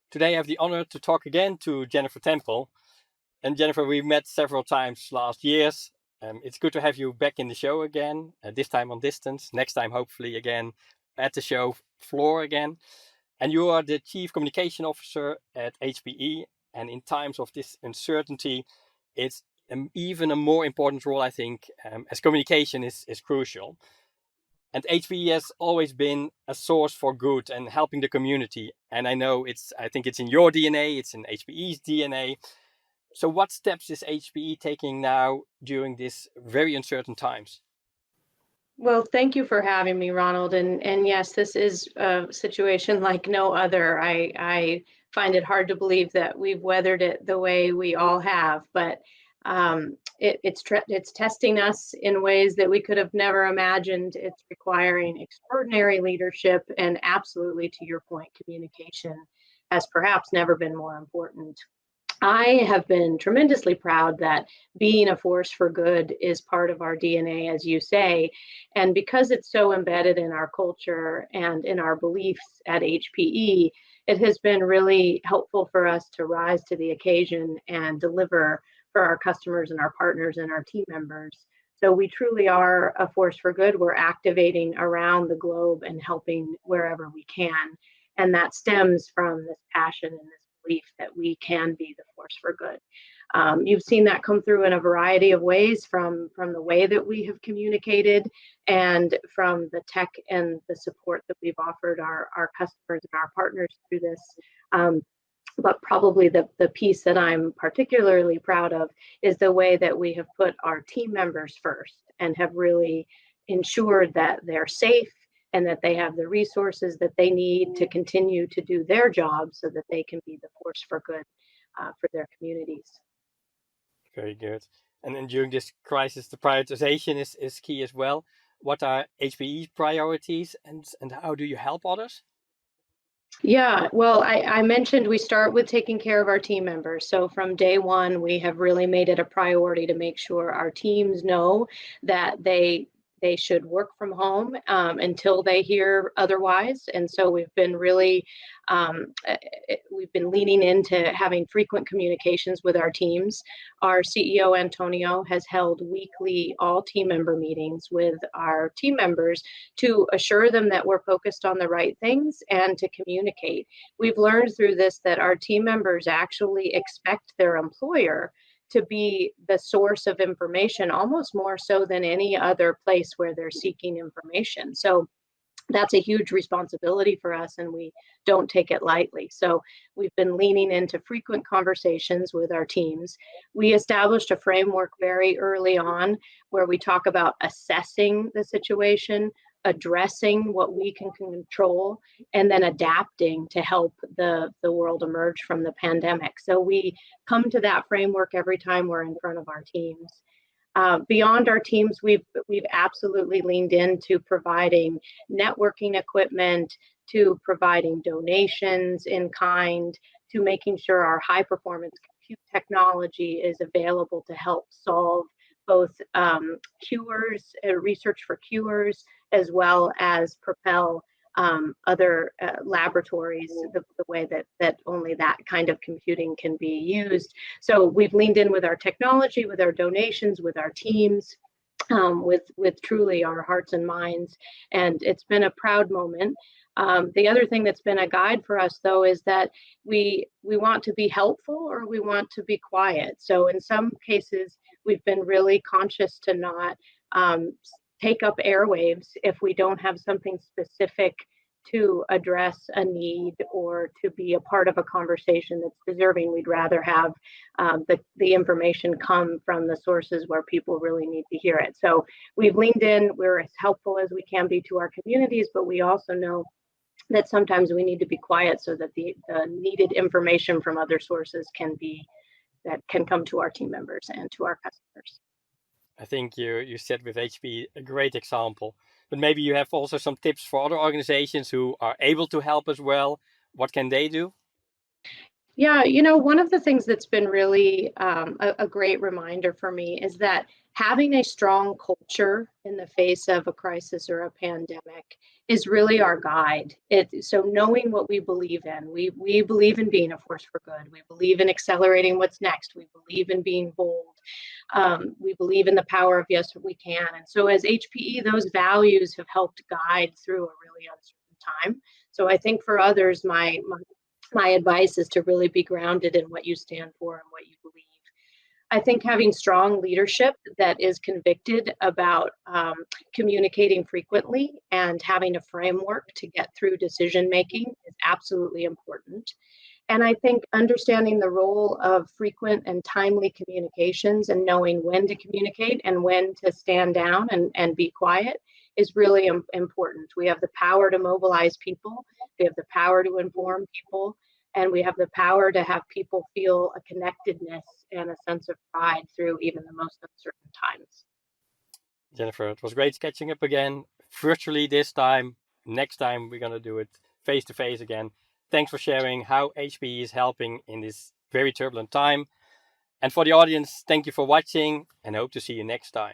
Today I have the honor to talk again to Jennifer Temple. And Jennifer, we met several times last years. It's good to have you back in the show again, this time on distance. Next time, hopefully, again at the show floor again. And you are the Chief Communication Officer at HPE. And in times of this uncertainty, it's even a more important role, I think, as communication is crucial. And HPE has always been a source for good and helping the community. And I think it's in your DNA, it's in HPE's DNA. So what steps is HPE taking now during these very uncertain times? Well, thank you for having me, Ronald. And yes, this is a situation like no other. I find it hard to believe that we've weathered it the way we all have, but it's testing us in ways that we could have never imagined. It's requiring extraordinary leadership and, absolutely, to your point, communication has perhaps never been more important. I have been tremendously proud that being a force for good is part of our DNA, as you say. And because it's so embedded in our culture and in our beliefs at HPE, it has been really helpful for us to rise to the occasion and deliver for our customers and our partners and our team members. So we truly are a force for good. We're activating around the globe and helping wherever we can. And that stems from this passion and this belief that we can be the force for good. You've seen that come through in a variety of ways, from the way that we have communicated and from the tech and the support that we've offered our customers and our partners through this. But probably the piece that I'm particularly proud of is the way that we have put our team members first and have really ensured that they're safe and that they have the resources that they need to continue to do their job so that they can be the force for good for their communities. Very good. And then during this crisis, the prioritization is key as well. What are HPE's priorities and how do you help others? Yeah, well, I mentioned we start with taking care of our team members. So from day one, we have really made it a priority to make sure our teams know that they should work from home until they hear otherwise. And so we've been leaning into having frequent communications with our teams. Our CEO, Antonio, has held weekly all team member meetings with our team members to assure them that we're focused on the right things and to communicate. We've learned through this that our team members actually expect their employer to be the source of information, almost more so than any other place where they're seeking information. So that's a huge responsibility for us, and we don't take it lightly. So we've been leaning into frequent conversations with our teams. We established a framework very early on where we talk about assessing the situation, addressing what we can control, and then adapting to help the world emerge from the pandemic. So we come to that framework every time we're in front of our teams. Beyond our teams, we've absolutely leaned into providing networking equipment, to providing donations in kind, to making sure our high performance compute technology is available to help solve both cures, research for cures, as well as propel other laboratories the way that only that kind of computing can be used. So we've leaned in with our technology, with our donations, with our teams, with truly our hearts and minds, and it's been a proud moment. The other thing that's been a guide for us, though, is that we want to be helpful or we want to be quiet. So in some cases, we've been really conscious to not take up airwaves if we don't have something specific to address a need or to be a part of a conversation that's deserving. We'd rather have the information come from the sources where people really need to hear it. So we've leaned in, we're as helpful as we can be to our communities, but we also know that sometimes we need to be quiet so that the needed information from other sources can come to our team members and to our customers. I think you set with HP a great example, but maybe you have also some tips for other organizations who are able to help as well. What can they do? Yeah, one of the things that's been really a great reminder for me is that having a strong culture in the face of a crisis or a pandemic is really our guide. So knowing what we believe in, we believe in being a force for good. We believe in accelerating what's next. We believe in being bold. We believe in the power of yes, we can. And so as HPE, those values have helped guide through a really uncertain time. So I think for others, my advice is to really be grounded in what you stand for and what you believe. I think having strong leadership that is convicted about communicating frequently and having a framework to get through decision making is absolutely important. And I think understanding the role of frequent and timely communications and knowing when to communicate and when to stand down and be quiet is really important. We have the power to mobilize people, we have the power to inform people, and we have the power to have people feel a connectedness and a sense of pride through even the most uncertain times. Jennifer, it was great catching up again, virtually this time. Next time we're going to do it face to face again. Thanks for sharing how HPE is helping in this very turbulent time. And for the audience, thank you for watching and hope to see you next time.